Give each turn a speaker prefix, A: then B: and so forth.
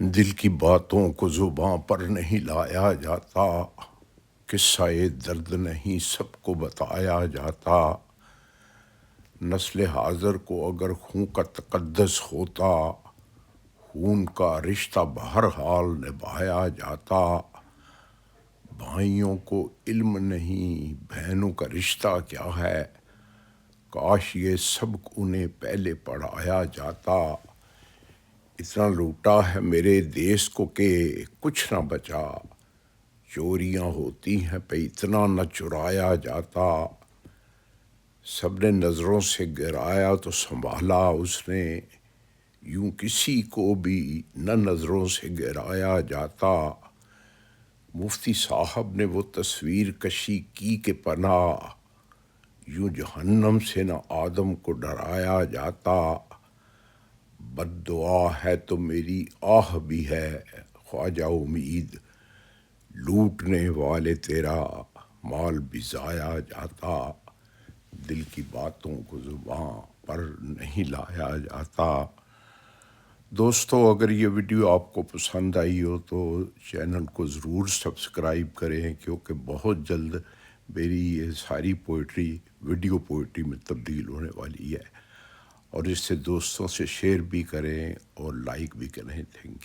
A: دل کی باتوں کو زباں پر نہیں لایا جاتا، قصہ درد نہیں سب کو بتایا جاتا۔ نسل حاضر کو اگر خون کا تقدس ہوتا، خون کا رشتہ بہرحال نبھایا جاتا۔ بھائیوں کو علم نہیں بہنوں کا رشتہ کیا ہے، کاش یہ سبق انہیں پہلے پڑھایا جاتا۔ اتنا لوٹا ہے میرے دیس کو کہ کچھ نہ بچا، چوریاں ہوتی ہیں پہ اتنا نہ چرایا جاتا۔ سب نے نظروں سے گرایا تو سنبھالا اس نے، یوں کسی کو بھی نہ نظروں سے گرایا جاتا۔ مفتی صاحب نے وہ تصویر کشی کی کہ پناہ، یوں جہنم سے نہ آدم کو ڈرایا جاتا۔ بد دعا ہے تو میری آہ بھی ہے خواجہ امید، لوٹنے والے تیرا مال بھی ضائع جاتا۔ دل کی باتوں کو زباں پر نہیں لایا جاتا۔ دوستو، اگر یہ ویڈیو آپ کو پسند آئی ہو تو چینل کو ضرور سبسکرائب کریں، کیونکہ بہت جلد میری یہ ساری پوئٹری ویڈیو پوئٹری میں تبدیل ہونے والی ہے، اور اس سے دوستوں سے شیئر بھی کریں اور لائک بھی کریں۔ Thank you.